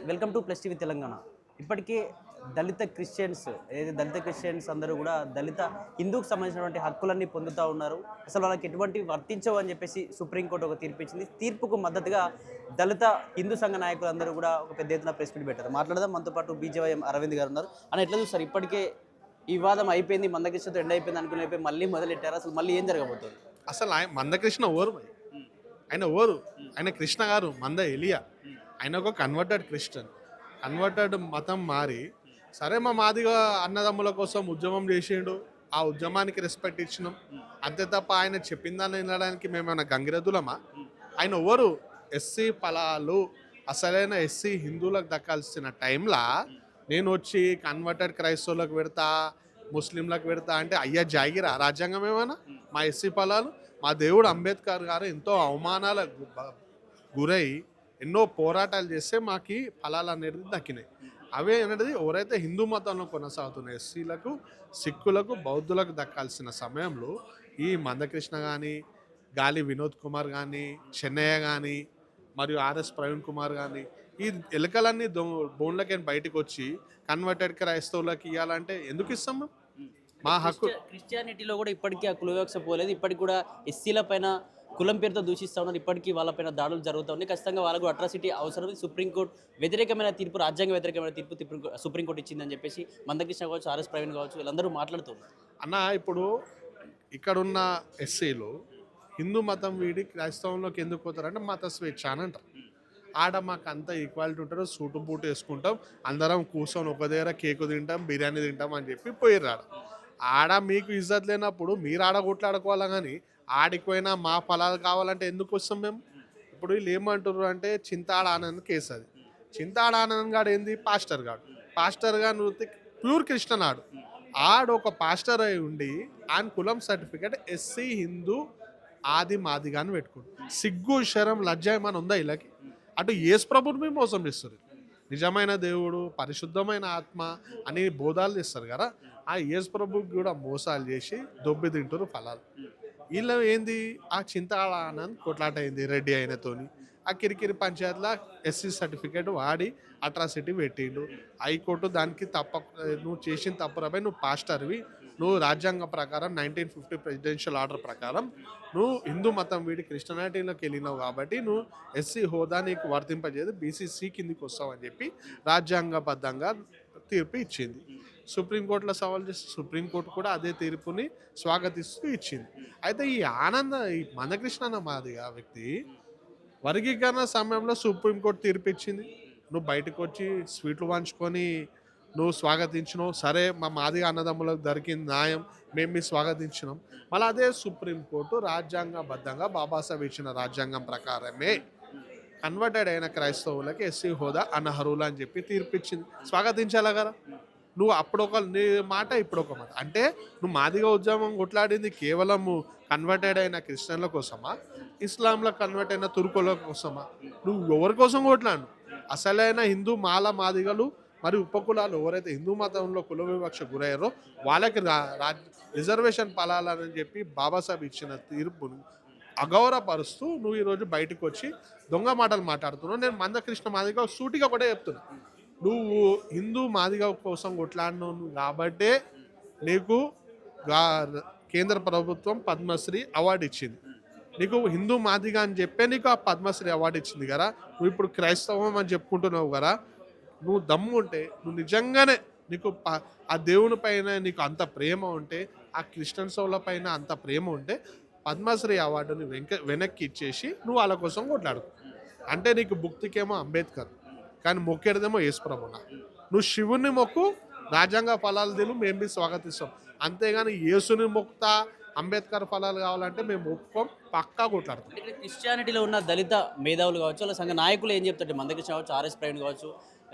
Welcome to plus TV Telangana. ఇప్పటికే దళిత Christians అందరూ కూడా హిందూకు సంబంధించినటువంటి హక్కులన్నీ పొందుతూ ఉన్నారు. అసలు వాళ్ళకి ఎటువంటి వర్తించవు అని చెప్పేసి సుప్రీంకోర్టు ఒక తీర్పు ఇచ్చింది. తీర్పుకు మద్దతుగా దళిత హిందూ సంఘ నాయకులు అందరూ కూడా ఒక పెద్ద ఎత్తున ప్రెస్ మీట్ పెట్టారు. మాట్లాడదాం. మనతో పాటు బీజేవైఎం అరవింద్ గారు ఉన్నారు. అని ఎట్లా చూస్తారు? ఇప్పటికే ఈ వివాదం అయిపోయింది, మందకృష్ణతో ఎండ్ అయిపోయింది అనుకుని మళ్ళీ మొదలెట్టారు. అసలు మళ్ళీ ఏం జరగబోతుంది? అసలు మందకృష్ణ ఓరు ఆయన ఓరు ఆయన కృష్ణ గారు మంద ఎలియా. ఆయన ఒక కన్వర్టెడ్ క్రిస్టియన్, కన్వర్టెడ్ మతం మారి సరే మా మాదిగా అన్నదమ్ముల కోసం ఉద్యమం చేసిండు. ఆ ఉద్యమానికి రెస్పెక్ట్ ఇచ్చినాం అంతే తప్ప ఆయన చెప్పిందని వినడానికి మేమేమైనా గంగిరెద్దులమా? ఆయన ఎవరు? ఎస్సీ ఫలాలు అసలైన ఎస్సీ హిందువులకు దక్కాల్సిన టైంలో నేను వచ్చి కన్వర్టెడ్ క్రైస్తవులకు పెడతా, ముస్లింలకు పెడతా అంటే అయ్యా జాగిరా రాజ్యాంగం ఏమైనా? మా ఎస్సీ ఫలాలు మా దేవుడు అంబేద్కర్ గారు ఎంతో అవమానాలకు గురై ఎన్నో పోరాటాలు చేస్తే మాకు ఫలాలు అనేది దక్కినాయి. అవే అనేది ఎవరైతే హిందూ మతంలో కొనసాగుతున్న ఎస్సీలకు, సిక్కులకు, బౌద్ధులకు దక్కాల్సిన సమయంలో ఈ మందకృష్ణ కానీ, గాలి వినోద్ కుమార్ కానీ, చెన్నయ్య కానీ, మరియు ఆర్ఎస్ ప్రవీణ్ కుమార్ కానీ ఈ ఎలుకలన్నీ బోన్లకి బయటకు వచ్చి కన్వర్టెడ్ క్రైస్తవులకు ఇవ్వాలంటే ఎందుకు ఇస్తాం? మా హక్కు. క్రిస్టియానిటీలో కూడా ఇప్పటికీ ఆ కుల వివక్ష పోలేదు. ఇప్పటికి కూడా ఎస్సీల పైన కులం పేరుతో దూషిస్తూ ఉన్నారు. ఇప్పటికీ వాళ్ళపైన దాడులు జరుగుతూ ఉన్నాయి. ఖచ్చితంగా వాళ్ళకు అట్రాసిటీ అవసరం. సుప్రీంకోర్టు వ్యతిరేకమైన తీర్పు, రాజ్యాంగ వ్యతిరేకమైన తీర్పు సుప్రీంకోర్టు ఇచ్చిందని చెప్పేసి మందకృష్ణ కావచ్చు, ఆర్ఎస్ ప్రవీణ్ కావచ్చు, వీళ్ళందరూ మాట్లాడుతున్నారు. అన్న ఇప్పుడు ఇక్కడున్న ఎస్సీలు హిందూ మతం వీడి క్రైస్తవంలోకి ఎందుకు పోతారంటే మత స్వేచ్ఛ అని అంటారు. ఆడ మాకు అంతా ఈక్వాలిటీ ఉంటారు, సూటు బూటు వేసుకుంటాం, అందరం కూర్చొని ఒక దగ్గర కేకు తింటాం, బిర్యానీ తింటాం అని చెప్పి పోయిర్రు. ఆడ మీకు ఇజ్జత్ లేనప్పుడు మీరు ఆడ కొట్లాడుకోవాలా, కానీ ఆడిపోయినా మా ఫలాలు కావాలంటే ఎందుకు వస్తాం మేము? ఇప్పుడు వీళ్ళు ఏమంటారు అంటే చింతాడ ఆనంద్ కేసు. అది చింతాడ ఆనంద్ గాడు ఏంది? పాస్టర్ గా నువ్వు ప్యూర్ క్రిస్టియన్. ఆడు ఒక పాస్టర్ అయి ఉండి ఆయన కులం సర్టిఫికేట్ ఎస్సీ హిందూ ఆది మాదిగా అని పెట్టుకోండి. సిగ్గు శరం లజ్జ ఏమైనా ఉందా వీళ్ళకి? అటు యేసు ప్రభుని మేము మోసం చేస్తారు. నిజమైన దేవుడు, పరిశుద్ధమైన ఆత్మ అని బోధాలు చేస్తారు కదా, ఆ యేసు ప్రభుకి కూడా మోసాలు చేసి దొబ్బి తింటారు ఫలాలు. వీళ్ళు ఏంది? ఆ చింతాళ ఆనంద్ కొట్లాట అయింది రెడ్డి అయినతోని. ఆ కిరికిరి పంచాయతీలో ఎస్సీ సర్టిఫికేట్ వాడి అట్రాసిటీ పెట్టిండు. హైకోర్టు దానికి నువ్వు చేసిన తప్పు రాబాయి, నువ్వు పాస్టర్వి, నువ్వు రాజ్యాంగం ప్రకారం 1950 ప్రెసిడెన్షియల్ ఆర్డర్ ప్రకారం నువ్వు హిందూ మతం వీడి క్రిస్టియానిటీలోకి వెళ్ళినావు కాబట్టి నువ్వు ఎస్సీ హోదా నీకు వర్తింపజేది, బీసీసీ కిందికి వస్తావు అని చెప్పి రాజ్యాంగబద్ధంగా తీర్పు ఇచ్చింది. సుప్రీంకోర్టులో సవాల్ చేసి సుప్రీంకోర్టు కూడా అదే తీర్పుని స్వాగతిస్తూ ఇచ్చింది. అయితే ఈ మందకృష్ణ మాదిగా వ్యక్తి వర్గీకరణ సమయంలో సుప్రీంకోర్టు తీర్పు ఇచ్చింది. నువ్వు బయటకు వచ్చి స్వీట్లు పంచుకొని నువ్వు స్వాగతించినావు. సరే మా మాదిగా అన్నదమ్ములకు దొరికింది న్యాయం, మేము మీ స్వాగతించినాం. మళ్ళీ అదే సుప్రీంకోర్టు రాజ్యాంగబద్ధంగా బాబాసాహెబ్ ఇచ్చిన రాజ్యాంగం ప్రకారమే కన్వర్టెడ్ అయిన క్రైస్తవులకి ఎస్సీ హోదా అనర్హులు అని చెప్పి తీర్పిచ్చింది. స్వాగతించాలా కదా? నువ్వు అప్పుడొక నీ మాట ఇప్పుడొక మాట అంటే నువ్వు మాదిగా ఉద్యమం కొట్లాడింది కేవలము కన్వర్టెడ్ అయిన క్రిస్టియన్ల కోసమా, ఇస్లాంలో కన్వర్ట్ అయిన తుర్కుల కోసమా? నువ్వు ఎవరి కోసం కొట్లాడు? అసలైన హిందూ మాల మాదిగలు మరియు ఉపకులాలు ఎవరైతే హిందూ మతంలో కుల వివక్ష గురయ్యారో వాళ్ళకి రిజర్వేషన్ ఫలాలని చెప్పి బాబాసాహెబ్ ఇచ్చిన తీర్పును అగౌరవపరుస్తూ నువ్వు ఈరోజు బయటకు వచ్చి దొంగ మాటలు మాట్లాడుతున్నావు. నేను మందకృష్ణ మాదిగా సూటిగా కూడా చెప్తున్నా, నువ్వు హిందూ మాదిగ కోసం కొట్లాడినావు కాబట్టే నీకు కేంద్ర ప్రభుత్వం పద్మశ్రీ అవార్డు ఇచ్చింది. నీకు హిందూ మాదిగ అని చెప్పే నీకు ఆ పద్మశ్రీ అవార్డు ఇచ్చింది కదా. నువ్వు ఇప్పుడు క్రైస్తవం అని చెప్పుకుంటున్నావు కదా. నువ్వు దమ్ము ఉంటే, నువ్వు నిజంగానే నీకు ఆ దేవుని పైన నీకు అంత ప్రేమ ఉంటే, ఆ క్రిస్టియన్స్ల పైన అంత ప్రేమ ఉంటే పద్మశ్రీ అవార్డుని వెనక్కి ఇచ్చేసి నువ్వు వాళ్ళ కోసం కొట్లాడు. అంటే నీకు భుక్తికేమో అంబేద్కర్, కానీ మొక్కేడదేమో యేసు ప్రభునా. నువ్వు శివుని మొక్కు, రాజ్యాంగ ఫలాలు తిను, మేము మీ స్వాగతిస్తాం. అంతేగాని యేసుని మొక్కుతా అంబేద్కర్ ఫలాలు కావాలంటే మేము ఒప్పుకోం, పక్కా కొట్లాడతాం. క్రిస్టియానిటీలో ఉన్న దళిత మేధావులు కావచ్చు, వాళ్ళ సంఘ నాయకులు ఏం చెప్తారు? మందకృష్ణ కావచ్చు, ఆర్ఎస్ ప్రవీణ్ కావచ్చు,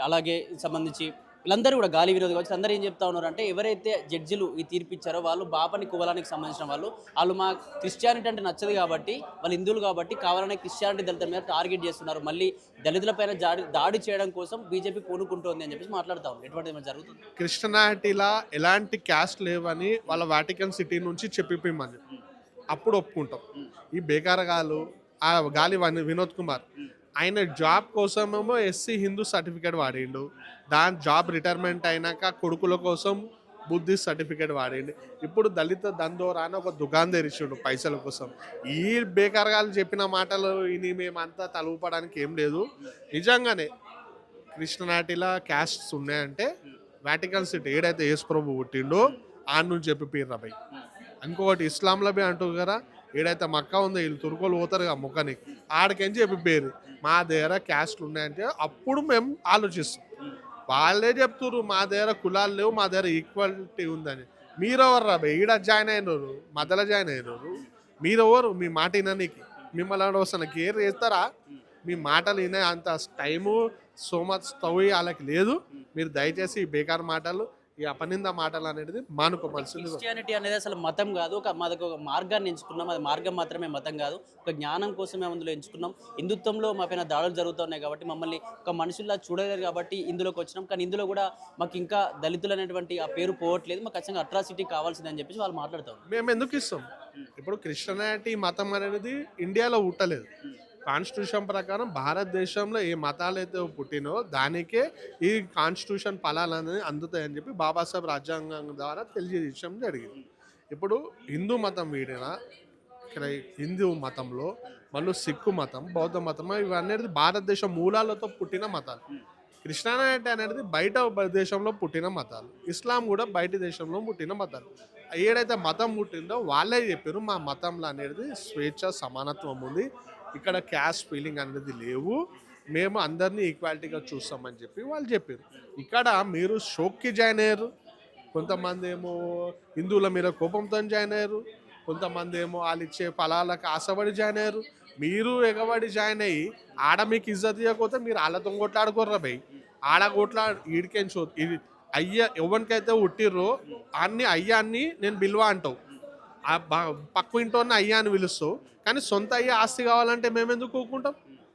అలాగే సంబంధించి వీళ్ళందరూ కూడా గాలి వినోద్ కావచ్చు, అందరూ ఏం చెప్తా ఉన్నారు అంటే ఎవరైతే జడ్జిలు ఈ తీర్పు ఇచ్చారో వాళ్ళు బాపని కులానికి సంబంధించిన వాళ్ళు మా క్రిస్టియానిటీ అంటే నచ్చదు కాబట్టి, వాళ్ళు హిందువులు కాబట్టి కావాలనే క్రిస్టియానిటీ దళితుల మీద టార్గెట్ చేస్తున్నారు, మళ్ళీ దళితులపైన దాడి చేయడం కోసం బీజేపీ పూనుకుంటోంది అని చెప్పేసి మాట్లాడుతూ ఉన్నారు. ఎటువంటి జరుగుతుంది? క్రిస్టియానిటీలా ఎలాంటి క్యాస్ట్ లేవని వాళ్ళ వాటికన్ సిటీ నుంచి చెప్పిపోయమని అప్పుడు ఒప్పుకుంటాం. ఈ బేకారగాలు ఆ గాలి వినోద్ కుమార్ ఆయన జాబ్ కోసమేమో ఎస్సీ హిందూ సర్టిఫికేట్ వాడిండు. దాని జాబ్ రిటైర్మెంట్ అయినాక కొడుకుల కోసం బుద్ధిస్ట్ సర్టిఫికేట్ వాడిండు. ఇప్పుడు దళిత దందోరా అని ఒక దుకాణం తెరిచిండు పైసల కోసం. ఈ బేకార్గాలు చెప్పిన మాటలు ఇని మేమంతా తలూపడానికి ఏం లేదు. నిజంగానే కృష్ణనాటిలా క్యాస్ట్స్ ఉన్నాయంటే వాటికన్ సిటీ ఏడైతే యేసు ప్రభు పుట్టిండో ఆడ నుంచి చెప్పి పీర్రా భయ్. ఇంకొకటి ఇస్లాంలో బి అంటారు కదా, ఏడైతే మక్కా ఉందో వీళ్ళు తుర్కోలు పోతారు కదా మొక్కని, ఆడికని చెప్పి పేరు మా దగ్గర క్యాస్ట్లు ఉన్నాయంటే అప్పుడు మేము ఆలోచిస్తాం. వాళ్ళే చెప్తున్నారు మా దగ్గర కులాలు లేవు, మా దగ్గర ఈక్వాలిటీ ఉందని. మీరెవరు రా భయ్ ఈడ జాయిన్ అయినారు, మధ్యలో జాయిన్ అయినారు. మీరెవరు మీ మాట విననీకి? మిమ్మల్ని వస్తున్న కేర్ చేస్తారా? మీ మాటలు వినే అంత టైము సో మచ్ తవ్వి వాళ్ళకి లేదు. మీరు దయచేసి ఈ బేకార్ మాటలు, ఈ అపనింద మాటలు అనేది మానుకోవాల్సింది. క్రిస్టియానిటీ అనేది అసలు మతం కాదు, మాదొక ఒక మార్గాన్ని ఎంచుకున్నాం. అది మార్గం మాత్రమే మతం కాదు, ఒక జ్ఞానం కోసమే అందులో ఎంచుకున్నాం. హిందుత్వంలో మా పైన దాడులు జరుగుతున్నాయి కాబట్టి మమ్మల్ని ఒక మనుషుల్లా చూడలేరు కాబట్టి ఇందులోకి వచ్చినాం. కానీ ఇందులో కూడా మాకు ఇంకా దళితులు అనేటువంటి ఆ పేరు పోవట్లేదు, మాకు ఖచ్చితంగా అట్రాసిటీ కావాల్సిందని చెప్పేసి వాళ్ళు మాట్లాడుతారు. మేము ఎందుకు ఇస్తాం? ఇప్పుడు క్రిస్టియానిటీ మతం అనేది ఇండియాలో పుట్టలేదు. కాన్స్టిట్యూషన్ ప్రకారం భారతదేశంలో ఏ మతాలు అయితే పుట్టినో దానికే ఈ కాన్స్టిట్యూషన్ ఫలాలు అనేది అందుతాయని చెప్పి బాబాసాహెబ్ రాజ్యాంగం ద్వారా తెలియజేయడం జరిగింది. ఇప్పుడు హిందూ మతం వీడిన హిందూ మతంలో మళ్ళీ సిక్కు మతం, బౌద్ధ మతం ఇవన్నీ భారతదేశం మూలాలతో పుట్టిన మతాలు. క్రిస్టియానిటీ అనేది బయట దేశంలో పుట్టిన మతాలు. ఇస్లాం కూడా బయట దేశంలో పుట్టిన మతాలు. ఏడైతే మతం పుట్టిందో వాళ్ళే చెప్పారు మా మతంలో అనేది స్వేచ్ఛ సమానత్వం ఉంది, ఇక్కడ క్యాస్ట్ ఫీలింగ్ అనేది లేవు, మేము అందరినీ ఈక్వాలిటీగా చూస్తామని చెప్పి వాళ్ళు చెప్పారు. ఇక్కడ మీరు షోక్కి జాయిన్ అయ్యారు, కొంతమంది ఏమో హిందువుల మీద కోపంతో జాయిన్ అయ్యారు, కొంతమంది ఏమో వాళ్ళు ఇచ్చే ఫలాలకు ఆశపడి జాయిన్ అయ్యారు. మీరు ఎగబడి జాయిన్ అయ్యి ఆడ మీకు ఇజ్జత్ ఇవ్వకపోతే మీరు వాళ్ళతో కొట్లాడుకోర్రా భయ్. ఆడ ఈడికేం షో ఇది అయ్య ఎవరికైతే ఉట్టిర్రో అన్ని అయ్యాన్ని నేను బిల్వ అంటావు, పక్కు ఇంటోన్న అయ్యా అని పిలుస్తావు. కానీ సొంత అయ్యా ఆస్తి కావాలంటే మేము ఎందుకు కూకుంటాం?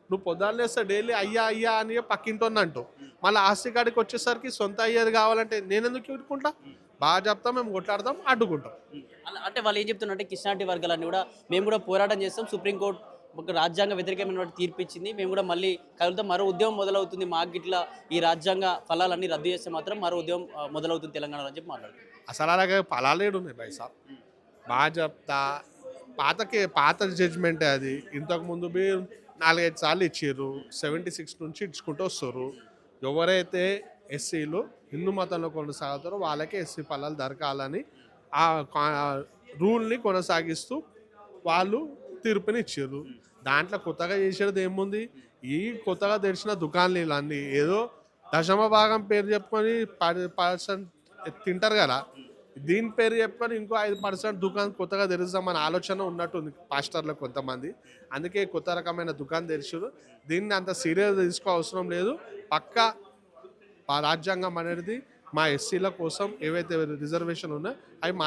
నువ్వు పొద్దున్న లేస్తే డైలీ అయ్యా అయ్యా అని పక్కింటోన్న అంటావు, మళ్ళీ ఆస్తి కాడికి వచ్చేసరికి సొంత అయ్యేది కావాలంటే నేను ఎందుకు ఇట్టుకుంటా? బాగా చెప్తాం, మేము కొట్లాడతాం, అడ్డుకుంటాం. అంటే వాళ్ళు ఏం చెప్తున్నారంటే క్రిస్టియానిటీ వర్గాలన్నీ కూడా మేము కూడా పోరాటం చేస్తాం, సుప్రీంకోర్టు ఒక రాజ్యాంగ వ్యతిరేకమైన తీర్పు ఇచ్చింది, మేము కూడా మళ్ళీ కలుగుతాం, మరో ఉద్యమం మొదలవుతుంది, మాకు గిట్లా ఈ రాజ్యాంగ ఫలాలన్నీ రద్దు చేస్తే మాత్రం మరో ఉద్యమం మొదలవుతుంది తెలంగాణలో అని చెప్పి మాట్లాడుతుంది. అసలు అలాగే ఫలాలేడు ఉన్నాయి బై సాబ్. బాగా చెప్తా, పాత జడ్జ్మెంటే అది. ఇంతకుముందు బి 4-5 సార్లు ఇచ్చారు, 76 నుంచి ఇచ్చుకుంటూ వస్తారు. ఎవరైతే ఎస్సీలు హిందూ మతంలో కొనసాగుతారో వాళ్ళకే ఎస్సీ ఫలాలు దొరకాలని ఆ రూల్ని కొనసాగిస్తూ వాళ్ళు తీర్పుని ఇచ్చారు. దాంట్లో కొత్తగా చేసేది ఏముంది? ఈ కొత్తగా తెరిచిన దుకాణాలు ఇవన్నీ ఏదో దశమ భాగం పేరు చెప్పుకొని 10% తింటారు కదా, దీని పేరు చెప్పుకొని ఇంకో 5% దుకాణం కొత్తగా తెరుస్తామని ఆలోచన ఉన్నట్టుంది పాస్టర్లకు కొంతమంది. అందుకే కొత్త రకమైన దుకాణం తెరిచారు. దీన్ని అంత సీరియస్ తీసుకో అవసరం లేదు. పక్కా రాజ్యాంగం అనేది మా ఎస్సీల కోసం ఏవైతే రిజర్వేషన్ ఉన్నాయో అవి మా